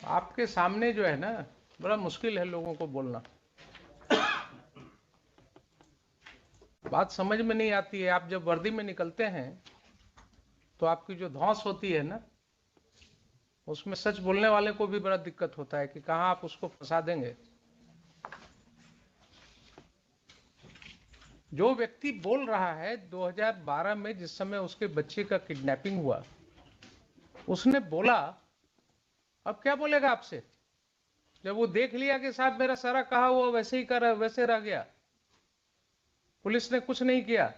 आपके सामने जो है ना, बड़ा मुश्किल है लोगों को बोलना। बात समझ में नहीं आती है। आप जब वर्दी में निकलते हैं तो आपकी जो धौंस होती है ना, उसमें सच बोलने वाले को भी बड़ा दिक्कत होता है कि कहाँ आप उसको फंसा देंगे। जो व्यक्ति बोल रहा है 2012 में जिस समय उसके बच्चे का किडनैपिंग हुआ, उसने बोला, अब क्या बोलेगा आपसे? जब वो देख लिया कि साहब मेरा सारा कहा हुआ वैसे ही कर वैसे रह गया, पुलिस ने कुछ नहीं किया,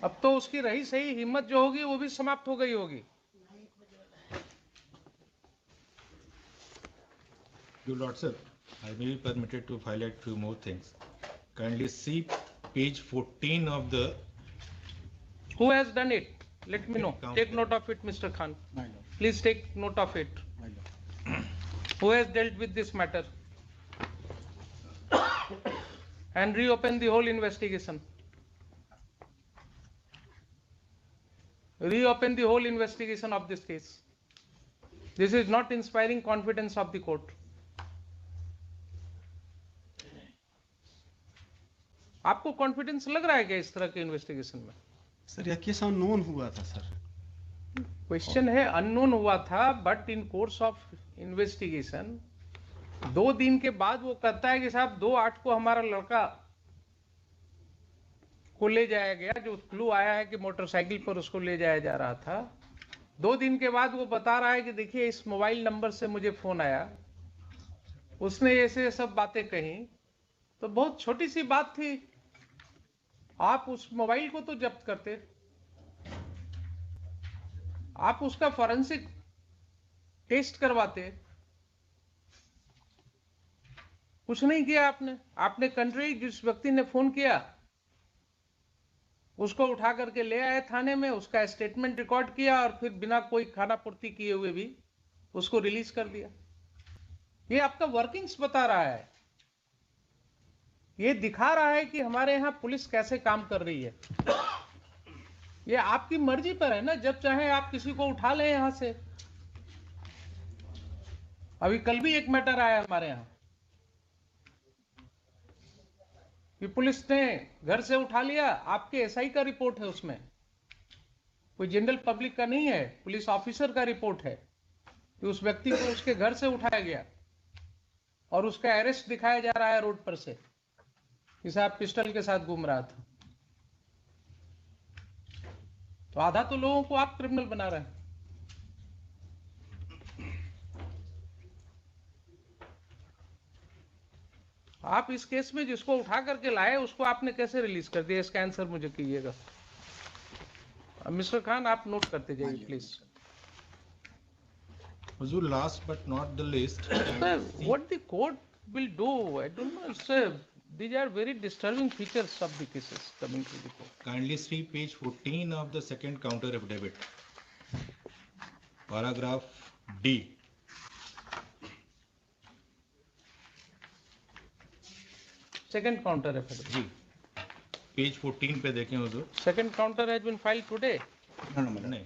अब तो उसकी रही सही हिम्मत जो होगी वो भी समाप्त हो गई होगी। Your Lordship, I may be permitted to highlight few more things. Kindly see page 14 of the. Who has done it? Let me know. Count. Take note of it, Mr. Khan. Please take note of it. Who has dealt with this matter? And reopen the whole investigation. Reopen the whole investigation of this case. This is not inspiring confidence of the court. आपको confidence लग रहा है क्या इस तरह के investigation में? Sir यह केस अननोन हुआ था सर। क्वेश्चन है अननोन हुआ था, but in course of investigation 2 दिन के बाद वो कहता है कि साहब 2/8 को हमारा लड़का को ले जाया गया, जो क्लू आया है कि मोटरसाइकिल पर उसको ले जाया जा रहा था। 2 दिन के बाद वो बता रहा है कि देखिए इस मोबाइल नंबर से मुझे फोन आया, उसने ऐसे सब बातें कही। तो बहुत छोटी सी बात थी, आप उस मोबाइल को तो जब्त करते, आप उसका फॉरेंसिक टेस्ट करवाते, कुछ नहीं किया आपने। आपने कंट्री जिस व्यक्ति ने फोन किया उसको उठा करके ले आए थाने में, उसका स्टेटमेंट रिकॉर्ड किया और फिर बिना कोई खाना पूर्ति किए हुए भी उसको रिलीज कर दिया। ये आपका वर्किंग्स बता रहा है, ये दिखा रहा है कि हमारे यहाँ पुलिस कैसे काम कर रही है। ये आपकी मर्जी पर है ना, जब चाहे आप किसी को उठा लें यहां से। अभी कल भी एक मैटर आया हमारे यहाँ कि पुलिस ने घर से उठा लिया, आपके एसआई का रिपोर्ट है उसमें, कोई जनरल पब्लिक का नहीं है, पुलिस ऑफिसर का रिपोर्ट है कि उस व्यक्ति को उसके घर से उठाया गया और उसका अरेस्ट दिखाया जा रहा है रोड पर से कि साहब पिस्टल के साथ घूम रहा था। तो आधा तो लोगों को आप क्रिमिनल बना रहे हैं। आप इस केस में जिसको उठा करके लाए उसको आपने कैसे रिलीज कर दिया, इसका आंसर मुझे कीजिएगा। मिस्टर खान आप नोट करते जाइए please. Huzzur, last but not the least. Sir, what the court will do, I don't know, sir. These are very disturbing features of the cases coming to the court. Kindly see page 14 of the second counter affidavit. Paragraph D. Second counter affidavit. Ji page 14 पे देखें हुजूर। Second counter has been filed today. No, नहीं,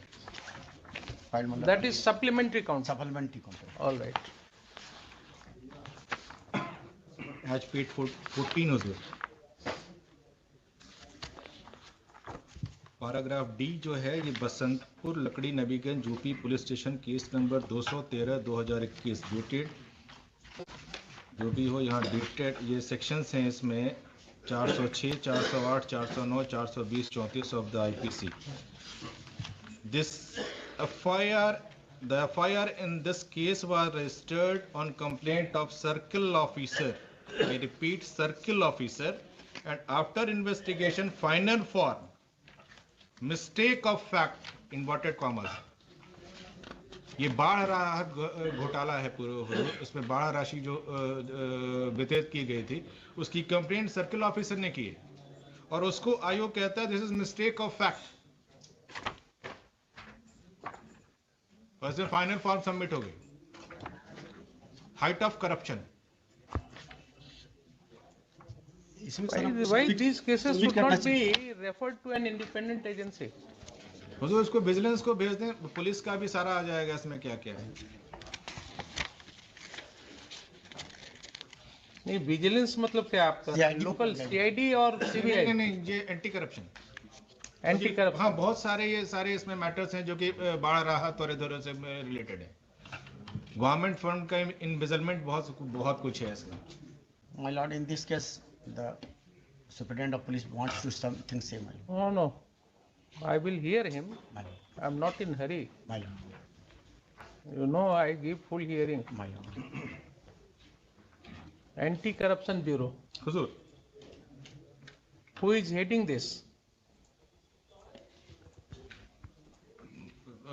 That is supplementary counter. Supplementary counter. All right. आज page 14 हुजूर। Paragraph D जो है ये बसंतपुर लकड़ी Nabiganj UP police station case number 213/2021 dated जो भी हो यहाँ डेटेड, ये सेक्शंस हैं इसमें 406, 408, 409, 420, 34 of the IPC. This the FIR in this case was registered on complaint of circle officer, I repeat circle officer, and after investigation final form mistake of fact inverted commas। ये बाढ़ राहत घोटाला है पूरा, उसमें बाढ़ राशि जो वितरित की गई थी उसकी कंप्लेंट सर्किल ऑफिसर ने की है और उसको आयोग कहता है this is mistake of fact. Final form submit हो गई। Height of corruption. Why these cases should not be referred to an independent agency? हुजूर इसको विजिलेंस को भेज दें, पुलिस का भी सारा आ जाएगा इसमें क्या क्या है। नहीं, विजिलेंस मतलब क्या आपका? CID लोकल सीआईडी और नहीं सीबीआई, नहीं, ये एंटी करप्शन। Anti corruption. हाँ, बहुत सारे ये सारे इसमें मैटर्स हैं जो कि बाढ़ राहत और इधर से रिलेटेड है। गवर्नमेंट फंड का इन्वेस्टमेंट बहुत कुछ है इसमें। My lord, in this case, the superintendent of police wants to something say, my lord. No, no, I will hear him. My lord, I'm not in hurry. my lord, You know, I give full hearing. my lord. Anti-corruption bureau. Hazur, Who is heading this?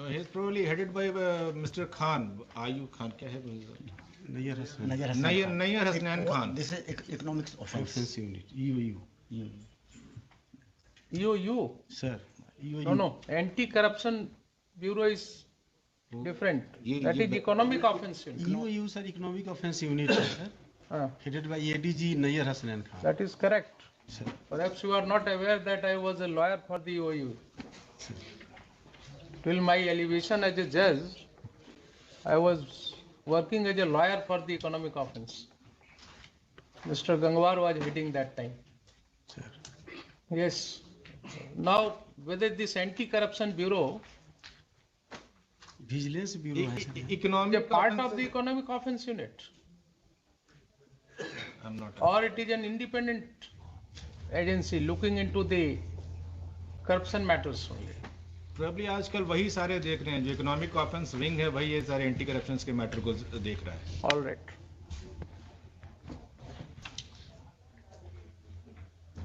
he is probably headed by Mr. Khan, Ayub Khan, क्या है? Naiyar Hasan Najar Hassan Khan. Naiyar Hasnain Khan. This is economics offense. Offence unit EOU EOU. Sir No, no. Anti-corruption bureau is different. That is economic offense unit. EOU sir economic offence unit है sir, headed by ADG Nayyar Hasnain Khan. That is correct. Sir Perhaps you are not aware that I was a lawyer for the EOU. Till my elevation as a judge, I was working as a lawyer for the economic offense. Mr. Gangwar was heading that time. Sir Yes. Now, whether this anti-corruption bureau vigilance bureau है sir. is a economic part of the economic offense unit, I'm not or it is an independent agency looking into the corruption matters only. probably आजकल वही सारे देख रहे हैं, जो economic offence wing है वही ये सारे एंटी करप्शन के मैटर को देख रहा है। All right.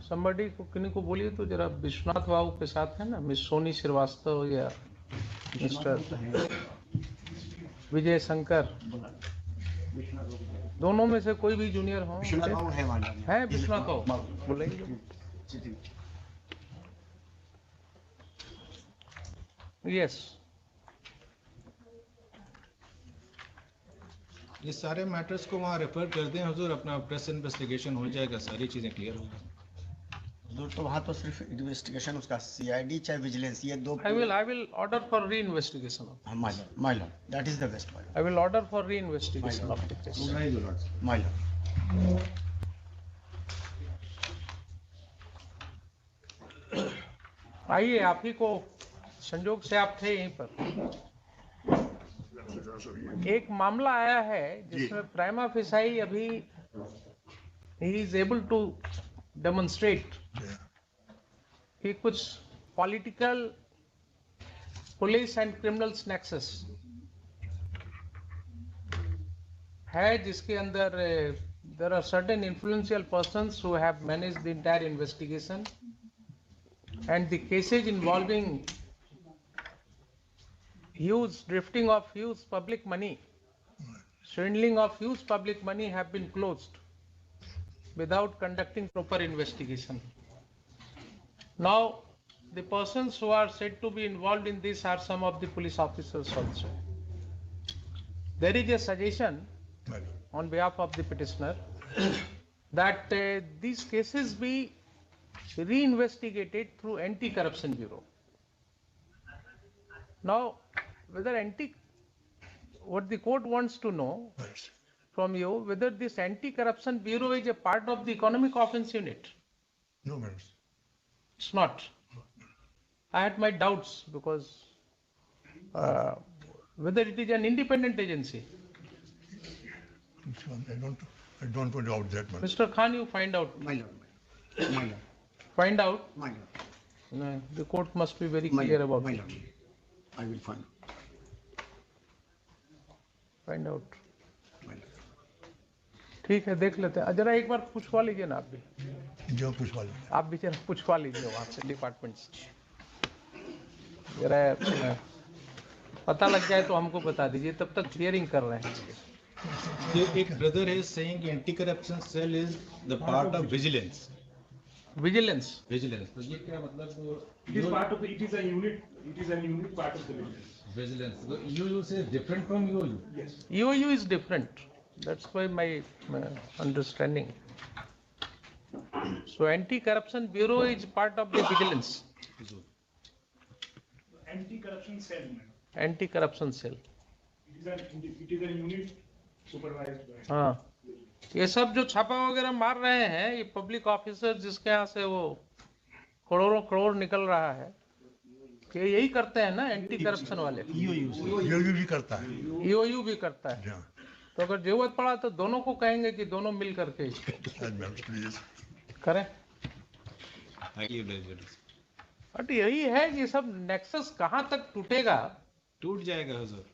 Somebody को किन्हीं को बोलिए तो जरा विश्वनाथ बाबू के साथ है ना, मिस सोनी श्रीवास्तव या मिस्टर विजय शंकर, दोनों में से कोई भी जूनियर हो। विश्वनाथ बाबू है, my lord. है विश्वनाथ बाबू, बोलेंगे। यस, ये सारे मैटर्स को वहाँ रेफर कर दें हुजूर, अपना प्रेस इन्वेस्टिगेशन हो जाएगा, सारी चीजें क्लियर होगी। हुजूर, तो वहाँ तो सिर्फ इन्वेस्टिगेशन उसका CID चाहे विजिलेंस, ये दो। I will order for re-investigation. My lord, that is the best, my lord. I will order for re-investigation of the case. My lord. आइए, आप ही को संजोग से आप थे यहीं पर। एक मामला आया है जिसमें प्राइमा फेसाई अभी ही इज एबल टू डेमोन्स्ट्रेट कि कुछ political police and criminals nexus है, जिसके अंदर there are certain influential persons who have managed the entire investigation and the cases involving huge drifting of huge public money, swindling of huge public money have been closed without conducting proper investigation. Now, the persons who are said to be involved in this are some of the police officers also. There is a suggestion on behalf of the petitioner that these cases be re-investigated through Anti-Corruption Bureau. Now, what the court wants to know from you, whether this Anti-Corruption Bureau is a part of the Economic Offense Unit. No, madam. It's not. I had my doubts because whether it is an independent agency. I don't want to doubt that, madam. Mr. Khan, you find out. My lord. My lord. Find out. My lord. No, the court must be very My clear lord. about My it. lord. I will find. Find out. My lord. ठीक है, देख लेते हैं। जरा एक बार पूछवा लीजिए ना आप भी, जो पूछवा लो। आप भी जरा पूछवा लीजिए वहाँ से डिपार्टमेंट से, जरा पता लग जाए तो हमको बता दीजिए, तब तक हियरिंग कर रहे हैं। एक brother is saying anti-corruption cell is the part of vigilance. Vigilance, Vigilance. तो ये क्या मतलब? It is part of the, it is a unit part of the vigilance. Vigilance. So EOU is different from EOU. Yes. EOU is different. That's why my understanding. So Anti-Corruption Bureau is part of the vigilance. anti-corruption cell, madam. Anti corruption cell. It is a unit supervised by. हाँ, ये सब जो छापा वगैरह मार रहे हैं, ये पब्लिक ऑफिसर जिसके यहाँ से वो करोड़ों करोड़ निकल रहा है, ये यही करते हैं ना एंटी करप्शन वाले। ये भी करता है। ईओयू भी करता है। हाँ। तो अगर जरूरत पड़ा तो दोनों को कहेंगे कि दोनों मिल करके प्लीज करें। आइए जज। बट यही है कि सब नेक्सस कहाँ तक टूटेगा। टूट जाएगा हुजूर,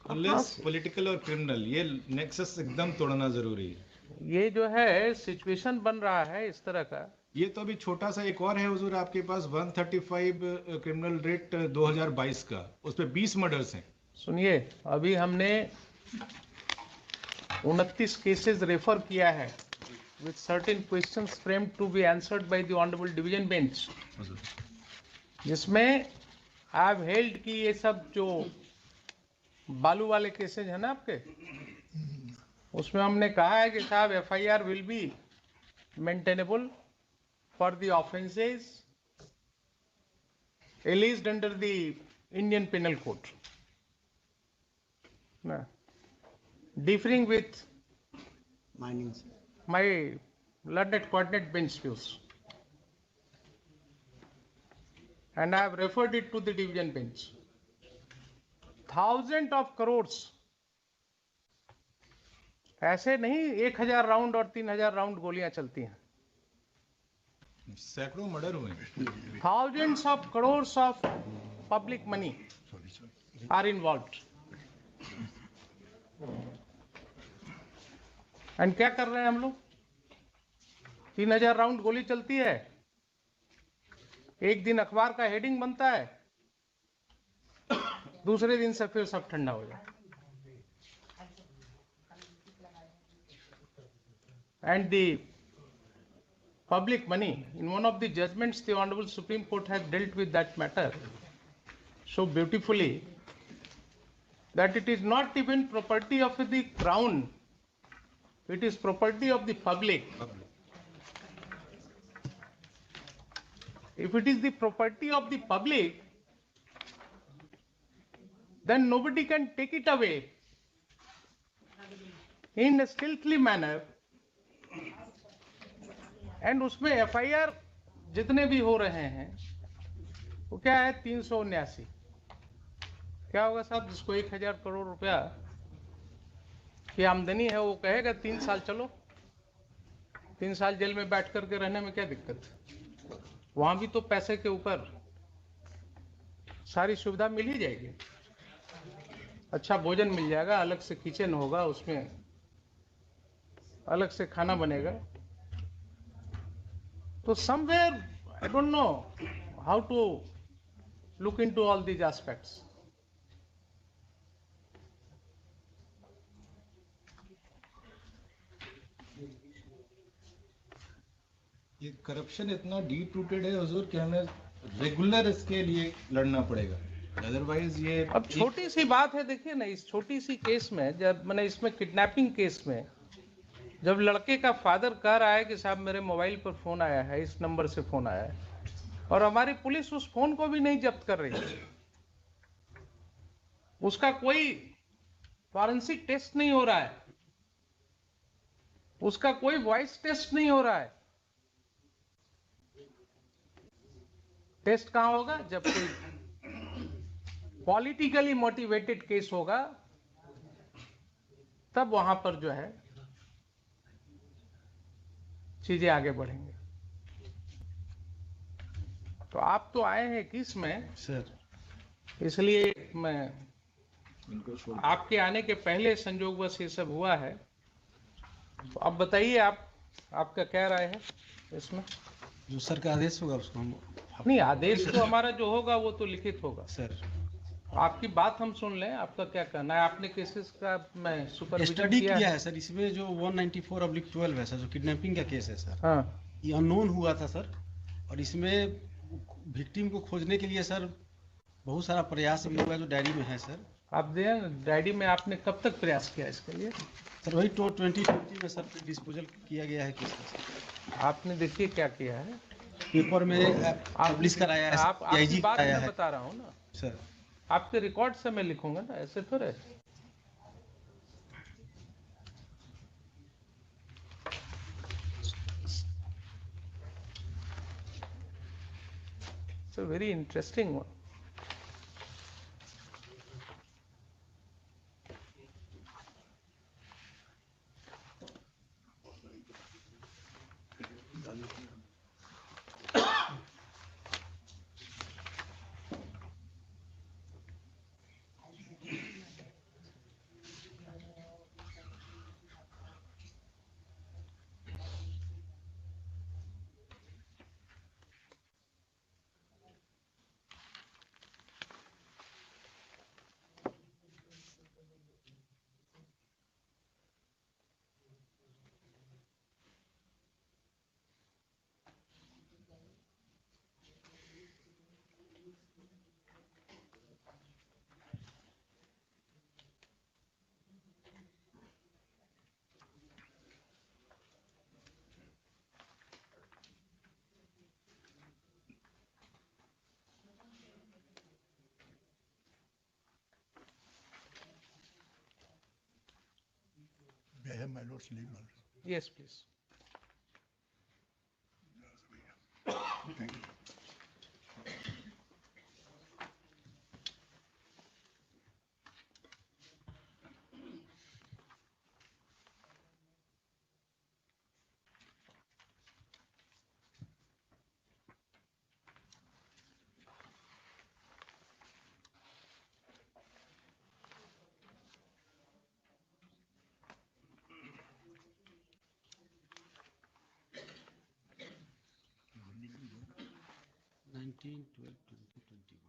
अनलेस पॉलिटिकल और क्रिमिनल, ये नेक्सस एकदम तोड़ना जरूरी है। ये जो है सिचुएशन बन रहा है इस तरह का। ये तो अभी छोटा सा एक और है हुजूर, आपके पास 135 क्रिमिनल रेट 2022 का, उस पे 20 मर्डर्स हैं। सुनिए, अभी हमने 29 केसेस रेफर किया है with certain questions framed to be answered by the honourable division bench, जिसमें आई हैव हेल्ड कि ये सब जो बालू वाले केसेज है ना आपके, उसमें हमने कहा है कि साहब FIR will be maintainable for the offences एलिज्ड under the Indian penal code, differing with Minings. my learned coordinate bench views, and I have referred it to the division bench. Thousands of crores, ऐसे नहीं 1000 round और 3000 round गोलियां चलती हैं। सैकड़ों murder हुए हैं। Thousands of crores of public money are involved. And क्या कर रहे हैं हम लोग? 3000 राउंड गोली चलती है, एक दिन अखबार का हेडिंग बनता है, दूसरे दिन से फिर सब ठंडा हो जाए। And the public money, in one of the judgments the honourable Supreme Court has dealt with that matter so beautifully that it is not even property of the crown, it is property of the public. If it is the property of the public, then nobody can take it away in a stealthy manner. And उसमें FIR जितने भी हो रहे हैं वो क्या है? 379। क्या होगा साहब, जिसको 1000 करोड़ रुपया की आमदनी है वो कहेगा 3 साल चलो, 3 साल जेल में बैठ करके रहने में क्या दिक्कत? वहां भी तो पैसे के ऊपर सारी सुविधा मिल ही जाएगी, अच्छा भोजन मिल जाएगा, अलग से किचन होगा, उसमें अलग से खाना बनेगा। तो somewhere I don't know how to look into all these aspects. ये करप्शन इतना डीप रूटेड है हुजूर कि हमें रेगुलर इसके लिए लड़ना पड़ेगा, अदरवाइज ये अब छोटी सी बात है, देखिए ना, इस छोटी सी केस में, जब मैंने इसमें किडनैपिंग केस में जब लड़के का फादर कह रहा है कि साहब मेरे मोबाइल पर फोन आया है, इस नंबर से फोन आया है, और हमारी पुलिस उस फोन को भी नहीं जब्त कर रही है, उसका कोई फॉरेंसिक टेस्ट नहीं हो रहा है, उसका कोई वॉइस टेस्ट नहीं हो रहा है। टेस्ट कहां होगा? जब कोई पॉलिटिकली मोटिवेटेड केस होगा तब वहां पर जो है चीजें आगे बढ़ेंगे। तो आप तो आए हैं किस में सर, इसलिए मैं आपके आने के पहले संजोगवश ये सब हुआ है। तो अब बताइए आपका क्या राय है इसमें? जो सर का आदेश होगा उसको हम नहीं, आदेश तो हमारा जो होगा वो तो लिखित होगा। सर आपकी बात हम सुन लें, आपका क्या कहना है? आपने केसेस का मैं सुपरविजन स्टडी किया किया है सर, इसमें जो 194/12 है सर, जो किडनैपिंग का केस है सर, हाँ, ये अननोन हुआ था सर, और इसमें विक्टिम को खोजने के लिए सर बहुत सारा प्रयास भी हुआ जो डायरी में है सर। आप दें डायरी में, आपने कब तक प्रयास किया इसके लिए? सर वही 2020 में सर डिस्पोजल किया गया है केस का सर। आपने देखिए क्या किया है, पेपर में पब्लिश कराया है, आप आपकी आईजी बात कराया मैं है बता रहा हूँ ना। सर आपके रिकॉर्ड से मैं लिखूंगा ना, ऐसे थोड़े। It's a very interesting one. May I have my lord's leave, my lord? Yes, please. Thank you. Nineteen 12 20 21।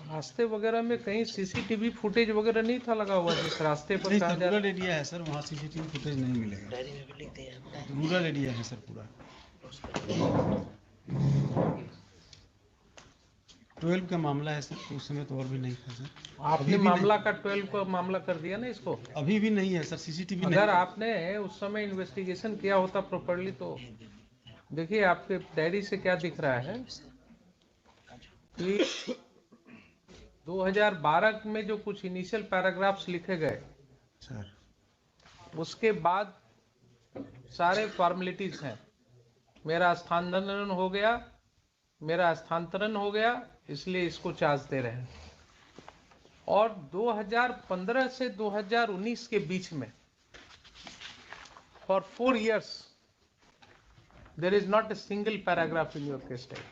रास्ते वगैरह में कहीं सीसीटीवी फुटेज वगैरह नहीं था लगा हुआ जिस रास्ते पर नहीं कहा सर, जा रूरल एरिया है सर, वहाँ सीसीटीवी फुटेज नहीं मिलेगा। रूरल एरिया है सर पूरा। 12 का मामला है सर, तो उस समय तो और भी नहीं था सर। आपने अभी भी मामला का 12 का मामला कर दिया ना इसको। अभी भी नहीं है सर, सीसीटीवी अगर नहीं। आपने उस समय इन्वेस्टिगेशन किया होता प्रॉपरली तो देखिए आपके डायरी से क्या दिख रहा है कि 2012 में जो कुछ इनिशियल पैराग्राफ्स लिखे गए सर उसके बाद सारे फॉर्मेलिटीज हैं। मेरा स्थानांतरण हो गया, मेरा स्थानांतरण हो गया, इसलिए इसको चार्ज दे रहे हैं। और 2015 से 2019 के बीच में for 4 years there is not a single paragraph in your case diary.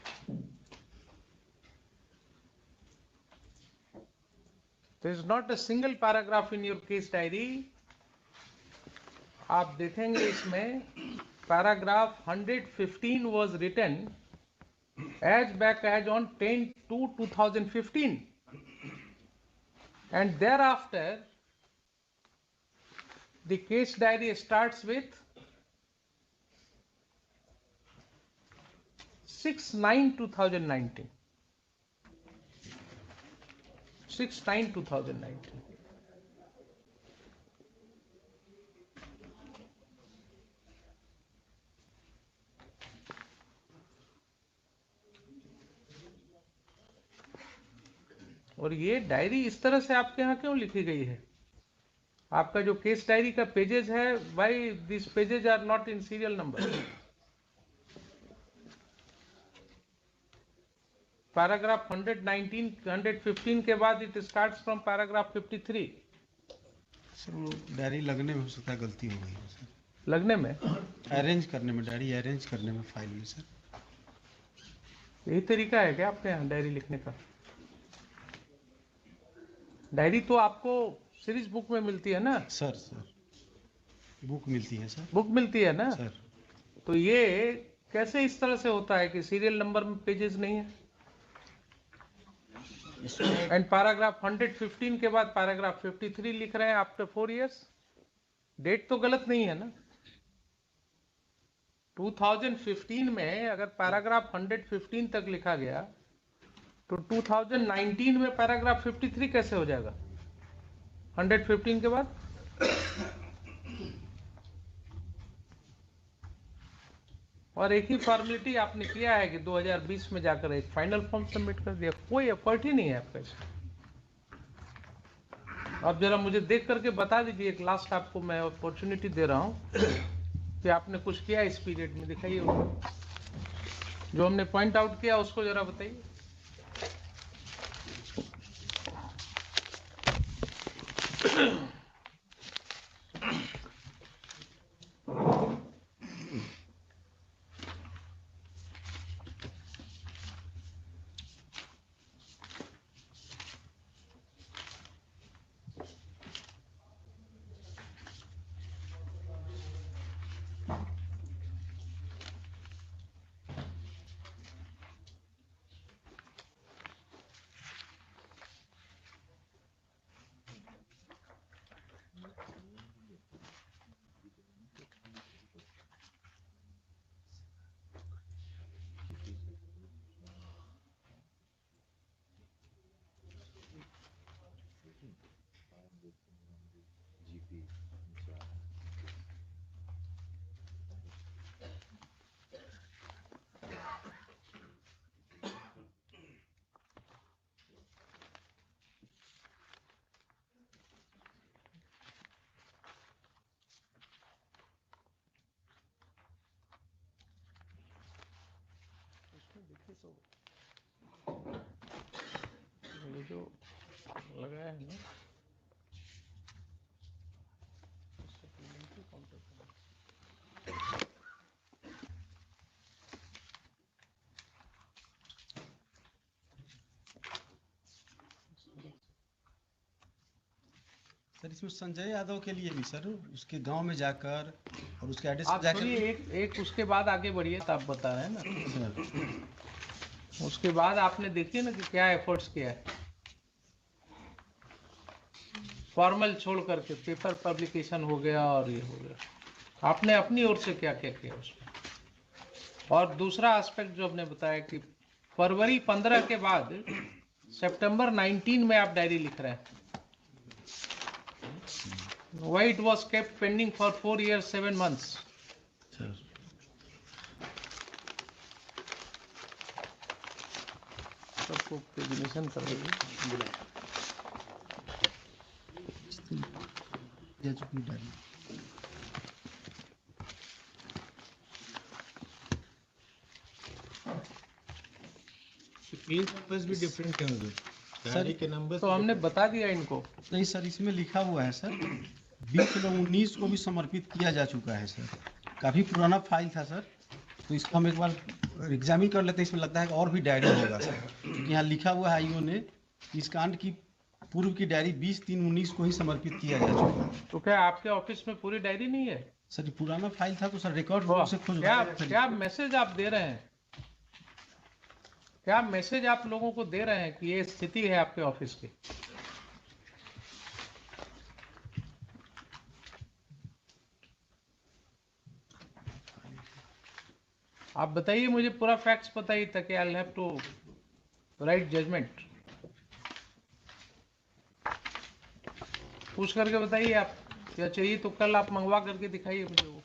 There is not a single paragraph in your case diary. आप देखेंगे इसमें paragraph 115 was written as back as on 10/2/2015 and thereafter the case diary starts with 6/9/2019. 6/9/2019. और ये diary इस तरह से आपके यहाँ क्यों लिखी गई है? आपका जो केस डायरी का पेजेस है, why this pages are not in serial number? Paragraph 119 115 के बाद it starts from paragraph 53। Sir वो डायरी लगने में हो सकता है गलती हो गई है सर, लगने में अरेंज करने में, डायरी अरेंज करने में फाइल में सर। यही तरीका है क्या आपके यहाँ डायरी लिखने का? डायरी तो आपको सीरीज बुक में मिलती है ना? सर बुक मिलती है सर। बुक मिलती है ना? सर तो ये कैसे इस तरह से होता है कि सीरियल नंबर में पेजेस नहीं है? इसमें एंड पैराग्राफ 115 के बाद पैराग्राफ 53 लिख रहे हैं आफ्टर 4 इयर्स। डेट तो गलत नहीं है ना? 2015 में अगर पैराग्राफ 115 तक लिखा गया तो 2019 में पैराग्राफ 53 कैसे हो जाएगा 115 के बाद? और एक ही फॉर्मेलिटी आपने किया है कि 2020 में जाकर एक फाइनल फॉर्म सबमिट कर दिया, कोई एफर्ट ही नहीं है आपका इसमें। आप जरा मुझे देख करके बता दीजिए, एक लास्ट आपको मैं अपॉर्चुनिटी दे रहा हूँ कि आपने कुछ किया इस पीरियड में, दिखाइए उसको। जो हमने पॉइंट आउट किया उसको जरा बताइए। ये जो लगाया है ना, supplementary counter करना। सर इसमें संजय यादव के लिए भी सर उसके गांव में जाकर और उसके एड्रेस आप पर जाकर सुनिए, एक उसके बाद आगे बढ़िए, तो आप बता रहे हैं ना, सर उसके बाद आपने देखिए ना कि क्या एफर्ट्स किया है, फॉर्मल छोड़ करके पेपर पब्लिकेशन हो गया और ये हो गया, आपने अपनी ओर से क्या क्या किया उसमें। और दूसरा एस्पेक्ट जो आपने बताया कि फरवरी 15 के बाद सितंबर 19 में आप डायरी लिख रहे हैं, why it was kept pending for 4 years 7 months। Sir सबको प्रेजेंटेशन कर दीजिए। जा चुकी डाली पेज नंबर्स भी डिफरेंट हैं उधर, डायरी के नंबर्स तो हमने बता दिया इनको। नहीं सर, इसमें लिखा हुआ है सर 20/19 को भी समर्पित किया जा चुका है सर। काफ़ी पुराना फाइल था सर, तो इसको हम एक बार एग्जामिन कर लेते हैं। इसमें लगता है कि और भी डायरी होगा सर, क्योंकि यहाँ लिखा हुआ है आईओ ने कि इस कांड की पूर्व की डायरी 20/3/19 को ही समर्पित किया जा चुका है। तो क्या आपके ऑफिस में पूरी डायरी नहीं है? सर ये पुराना फाइल था तो सर रिकॉर्ड वाह, से खुद क्या मैसेज आप दे रहे हैं, क्या मैसेज आप लोगों को दे रहे हैं कि ये स्थिति है आपके ऑफिस की? आप बताइए, मुझे पूरा फैक्ट्स बताइए ताकि I have to write judgment. पूछ करके बताइए आप, या चाहिए तो कल आप मंगवा करके दिखाइए मुझे वो।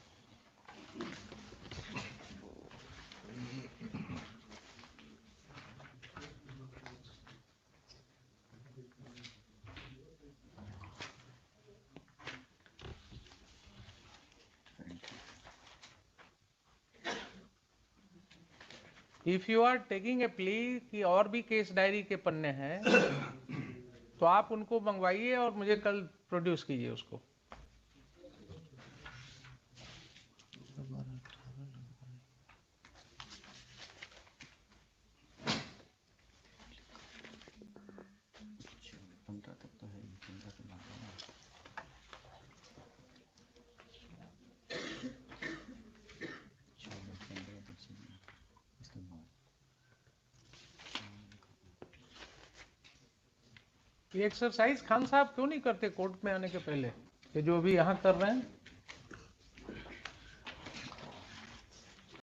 If you are taking a plea कि और भी केस डायरी के पन्ने हैं तो आप उनको मंगवाइए और मुझे कल प्रोड्यूस कीजिए उसको। ये एक्सरसाइज खान साहब क्यों नहीं करते कोर्ट में आने के पहले, ये जो अभी यहाँ कर रहे हैं?